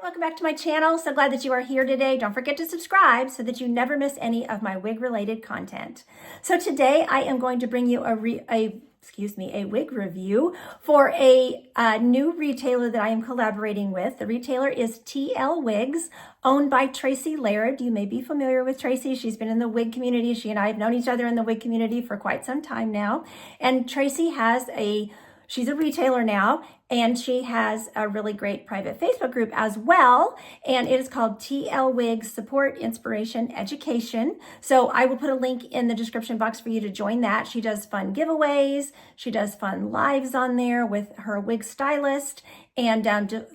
Welcome back to my channel. So glad that you are here today. Don't forget to subscribe so that you never miss any of my wig related content. So today I am going to bring you a wig review for a new retailer that I am collaborating with. The retailer is TL Wigs, owned by Tracy Laird. You may be familiar with Tracy. She's been in the wig community. She and I have known each other in the wig community for quite some time now. And Tracy she's a retailer now, and she has a really great private Facebook group as well. And it is called TL Wigs Support, Inspiration, Education. So I will put a link in the description box for you to join that. She does fun giveaways. She does fun lives on there with her wig stylist, and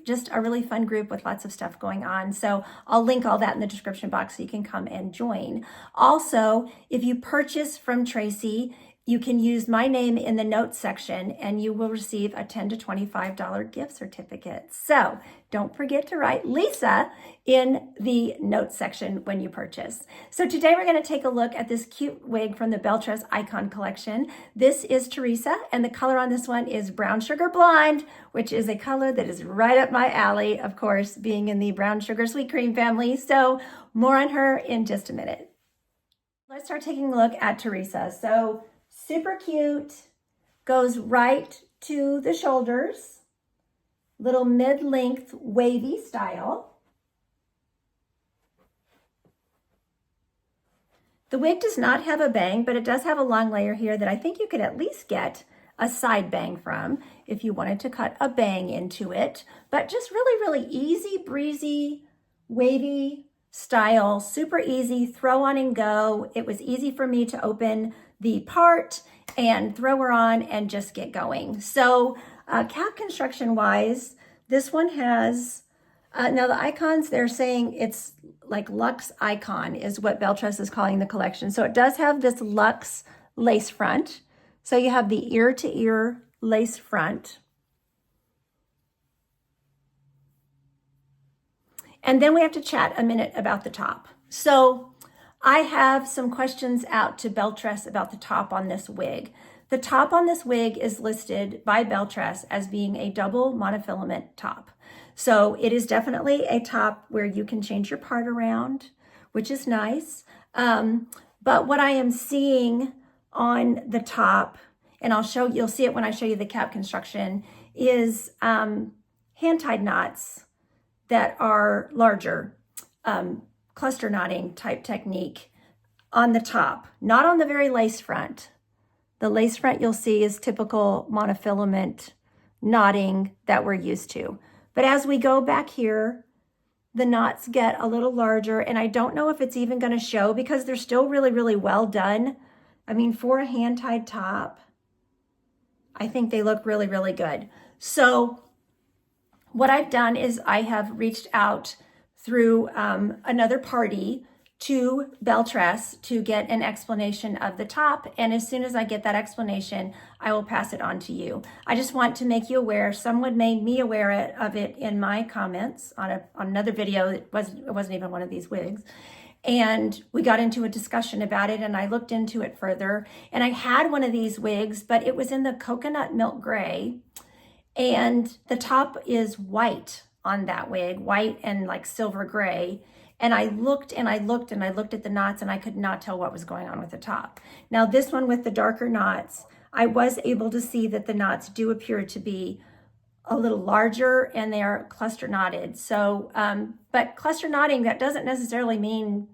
just a really fun group with lots of stuff going on. So I'll link all that in the description box so you can come and join. Also, if you purchase from Tracy, you can use my name in the notes section and you will receive a $10 to $25 gift certificate. So don't forget to write Lisa in the notes section when you purchase. So today we're going to take a look at this cute wig from the Belle Tress Icon collection. This is Teresa, and the color on this one is Brown Sugar Blonde, which is a color that is right up my alley, of course, being in the Brown Sugar Sweet Cream family. So more on her in just a minute. Let's start taking a look at Teresa. So super cute, goes right to the shoulders, little mid-length wavy style. The wig does not have a bang, but it does have a long layer here that I think you could at least get a side bang from if you wanted to cut a bang into it. But just really, really easy, breezy, wavy style, super easy, throw on and go. It was easy for me to open the part and throw her on and just get going. So cap construction wise, this one has, now the icons, they're saying it's like luxe icon is what Belle Tress is calling the collection. So it does have this luxe lace front. So you have the ear to ear lace front. And then we have to chat a minute about the top. So I have some questions out to Belle Tress about the top on this wig. The top on this wig is listed by Belle Tress as being a double monofilament top. So it is definitely a top where you can change your part around, which is nice. But what I am seeing on the top, and you'll see it when I show you the cap construction, is hand-tied knots that are larger, cluster knotting type technique on the top, not on the very lace front. The lace front you'll see is typical monofilament knotting that we're used to. But as we go back here, the knots get a little larger, and I don't know if it's even going to show because they're still really, really well done. I mean, for a hand-tied top, I think they look really, really good. So what I've done is I have reached out through another party to Belle Tress to get an explanation of the top. And as soon as I get that explanation, I will pass it on to you. I just want to make you aware. Someone made me aware of it in my comments on another video. It wasn't even one of these wigs. And we got into a discussion about it, and I looked into it further. And I had one of these wigs, but it was in the coconut milk gray. And the top is white on that wig, white and like silver gray. And I looked and I looked and I looked at the knots, and I could not tell what was going on with the top. Now this one with the darker knots, I was able to see that the knots do appear to be a little larger and they are cluster knotted. So, but cluster knotting, that doesn't necessarily mean,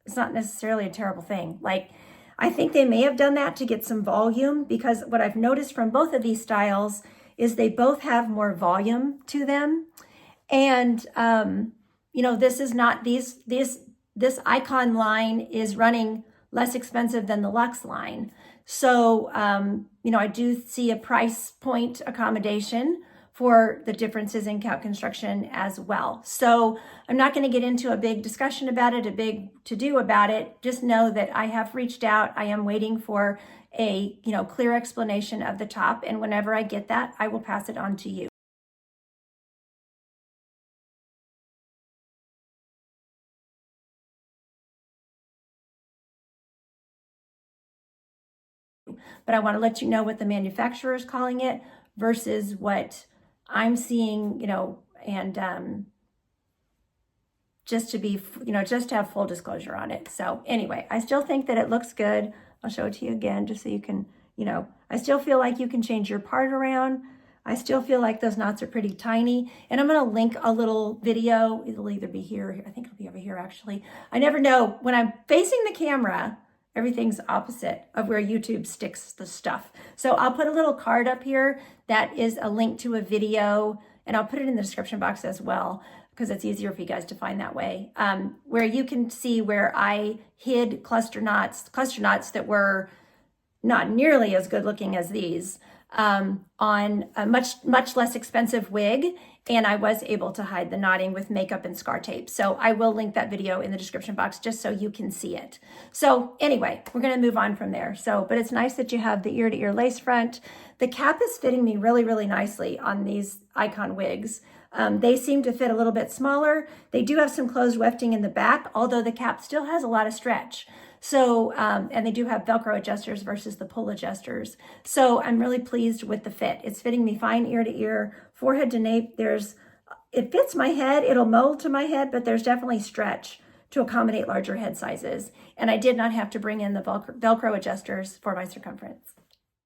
it's not necessarily a terrible thing. Like, I think they may have done that to get some volume, because what I've noticed from both of these styles is they both have more volume to them. And, you know, this is not, this icon line is running less expensive than the luxe line. So, you know, I do see a price point accommodation for the differences in cap construction as well. So I'm not going to get into a big discussion about it, a big to-do about it. Just know that I have reached out. I am waiting for a, you know, clear explanation of the top. And whenever I get that, I will pass it on to you. But I want to let you know what the manufacturer is calling it versus what I'm seeing, you know, and just to be, just to have full disclosure on it. So anyway, I still think that it looks good. I'll show it to you again just so you can, I still feel like you can change your part around. I still feel like those knots are pretty tiny. And I'm going to link a little video. It'll either be here or here. I think it'll be over here actually. I never know. When I'm facing the camera, everything's opposite of where YouTube sticks the stuff. So I'll put a little card up here that is a link to a video, and I'll put it in the description box as well, because it's easier for you guys to find that way, where you can see where I hid cluster knots that were not nearly as good looking as these, on a much less expensive wig, and I was able to hide the knotting with makeup and scar tape. So I will link that video in the description box just so you can see it. So anyway, we're gonna move on from there. But it's nice that you have the ear-to-ear lace front. The cap is fitting me really, really nicely on these Icon wigs. They seem to fit a little bit smaller. They do have some closed wefting in the back, although the cap still has a lot of stretch. So, and they do have Velcro adjusters versus the pull adjusters. So I'm really pleased with the fit. It's fitting me fine ear to ear, forehead to nape. It fits my head. It'll mold to my head, but there's definitely stretch to accommodate larger head sizes. And I did not have to bring in the Velcro adjusters for my circumference.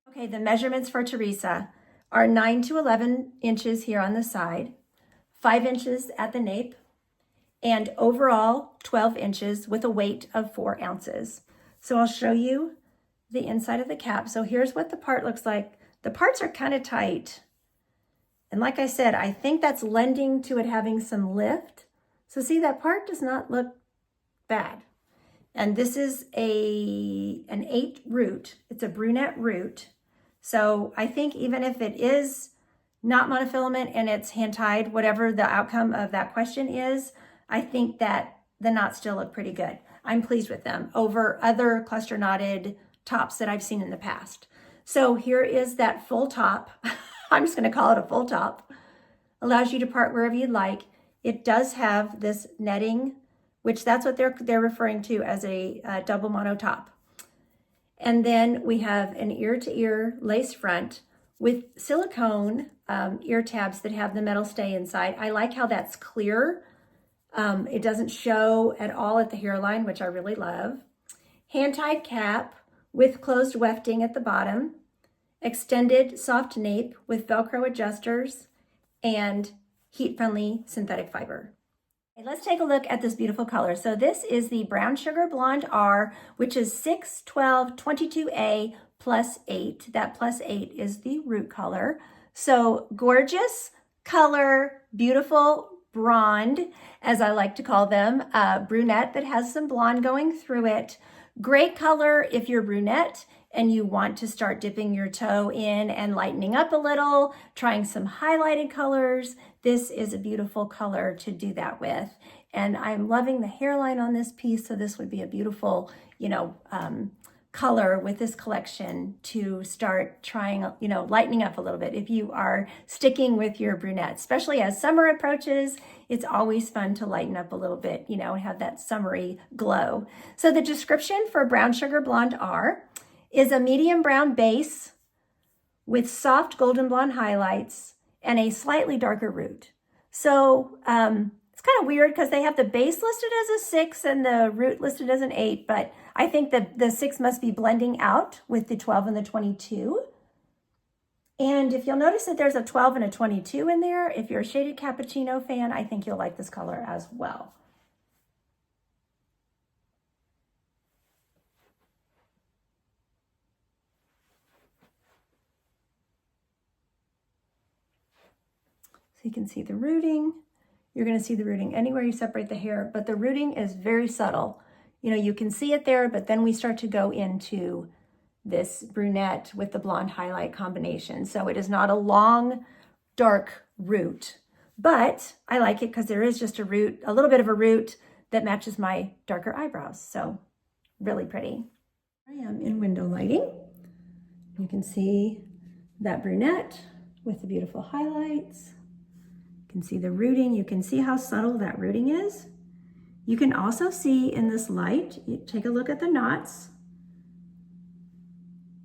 Okay, the measurements for Teresa are 9 to 11 inches here on the side, 5 inches at the nape, and overall 12 inches with a weight of 4 ounces. So I'll show you the inside of the cap. So here's what the part looks like. The parts are kind of tight. And like I said, I think that's lending to it having some lift. So see, that part does not look bad. And this is an 8 root. It's a brunette root. So I think even if it is not monofilament and it's hand tied, whatever the outcome of that question is, I think that the knots still look pretty good. I'm pleased with them over other cluster knotted tops that I've seen in the past. So here is that full top. I'm just going to call it a full top. Allows you to part wherever you'd like. It does have this netting, which that's what they're referring to as a double mono top. And then we have an ear-to-ear lace front with silicone ear tabs that have the metal stay inside. I like how that's clear. It doesn't show at all at the hairline, which I really love. Hand-tied cap with closed wefting at the bottom. Extended soft nape with Velcro adjusters and heat-friendly synthetic fiber. Okay, let's take a look at this beautiful color. So this is the Brown Sugar Blonde R, which is 61222A plus 8. That plus 8 is the root color. So gorgeous color, beautiful blonde, as I like to call them, brunette that has some blonde going through it. Great color if you're brunette and you want to start dipping your toe in and lightening up a little, trying some highlighted colors. This is a beautiful color to do that with. And I'm loving the hairline on this piece, so this would be a beautiful, color with this collection to start trying, lightening up a little bit if you are sticking with your brunette, especially as summer approaches. It's always fun to lighten up a little bit, and have that summery glow. So the description for Brown Sugar Blonde R is a medium brown base with soft golden blonde highlights and a slightly darker root. So it's kind of weird because they have the base listed as a 6 and the root listed as an 8, but I think that the 6 must be blending out with the 12 and the 22. And if you'll notice that there's a 12 and a 22 in there, if you're a shaded cappuccino fan, I think you'll like this color as well. So you can see the rooting. You're going to see the rooting anywhere you separate the hair, but the rooting is very subtle. You can see it there, but then we start to go into this brunette with the blonde highlight combination. So it is not a long, dark root, but I like it because there is just a root, a little bit of a root that matches my darker eyebrows. So really pretty. I am in window lighting. You can see that brunette with the beautiful highlights. You can see the rooting. You can see how subtle that rooting is. You can also see in this light, you take a look at the knots.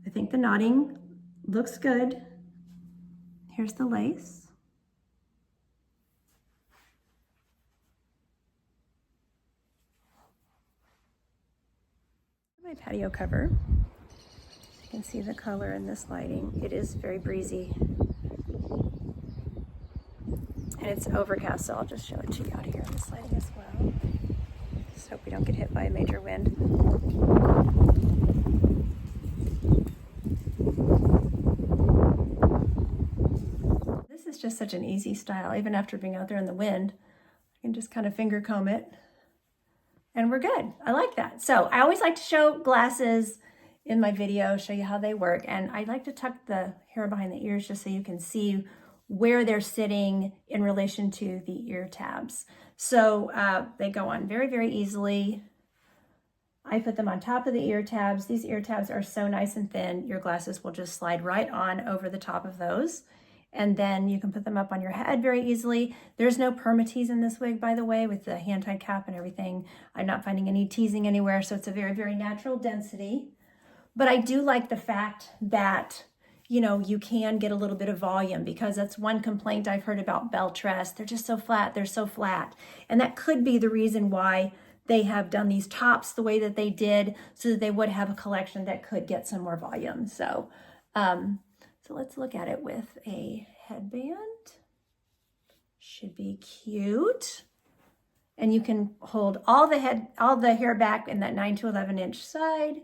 I think the knotting looks good. Here's the lace. My patio cover. You can see the color in this lighting. It is very breezy. And it's overcast, so I'll just show it to you out here in this lighting as well. Just hope we don't get hit by a major wind. This is just such an easy style. Even after being out there in the wind, I can just kind of finger comb it and we're good. I like that. So I always like to show glasses in my video, show you how they work. And I like to tuck the hair behind the ears just so you can see where they're sitting in relation to the ear tabs. So they go on very, very easily. I put them on top of the ear tabs. These ear tabs are so nice and thin, your glasses will just slide right on over the top of those. And then you can put them up on your head very easily. There's no permatease in this wig, by the way, with the hand-tied cap and everything. I'm not finding any teasing anywhere, so it's a very, very natural density. But I do like the fact that, you know, you can get a little bit of volume, because that's one complaint I've heard about Belle Tress. They're just so flat, they're so flat. And that could be the reason why they have done these tops the way that they did, so that they would have a collection that could get some more volume. So, so let's look at it with a headband. Should be cute. And you can hold all the hair back in that 9 to 11 inch side,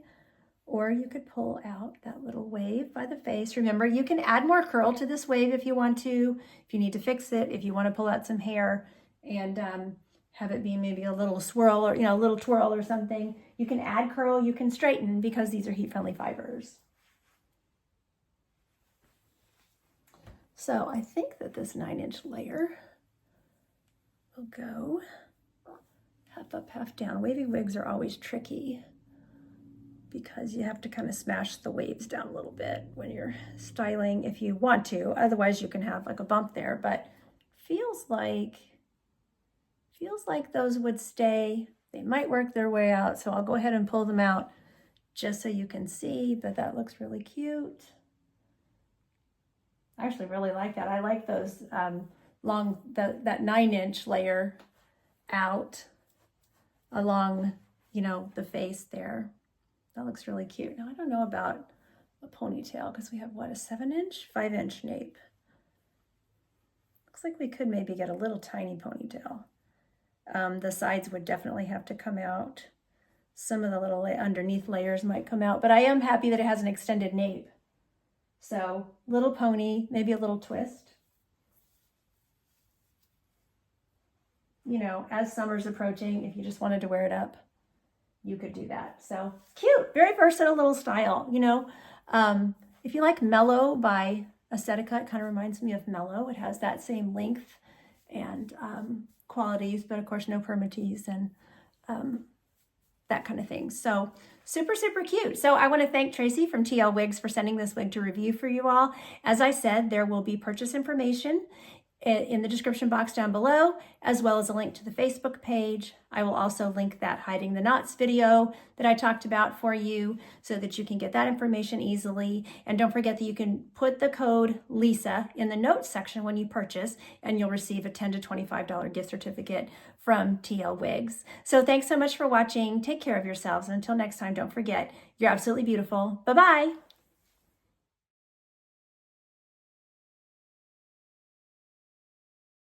or you could pull out that little wave by the face. Remember, you can add more curl to this wave if you want to, if you need to fix it, if you want to pull out some hair and have it be maybe a little swirl or, you know, a little twirl or something. You can add curl, you can straighten, because these are heat-friendly fibers. So I think that this 9-inch layer will go half up, half down. Wavy wigs are always tricky because you have to kind of smash the waves down a little bit when you're styling if you want to. Otherwise you can have like a bump there, but feels like those would stay. They might work their way out, so I'll go ahead and pull them out just so you can see, but that looks really cute. I actually really like that. I like those that 9-inch layer out along, you know, the face there. That looks really cute. Now I don't know about a ponytail, because we have what, a 7-inch, 5-inch nape. Looks like we could maybe get a little tiny ponytail. The sides would definitely have to come out. Some of the little underneath layers might come out, but I am happy that it has an extended nape. So little pony, maybe a little twist. You know, as summer's approaching, if you just wanted to wear it up, you could do that. So cute, very versatile little style, you know. If you like Mellow by Aesthetica, it kind of reminds me of Mellow. It has that same length and qualities, but of course no permatease and that kind of thing. So super, super cute. So I want to thank Tracy from TL Wigs for sending this wig to review for you all. As I said, there will be purchase information in the description box down below, as well as a link to the Facebook page. I will also link that Hiding the Knots video that I talked about for you so that you can get that information easily. And don't forget that you can put the code LISA in the notes section when you purchase, and you'll receive a $10 to $25 gift certificate from TL Wigs. So thanks so much for watching. Take care of yourselves. And until next time, don't forget, you're absolutely beautiful. Bye-bye.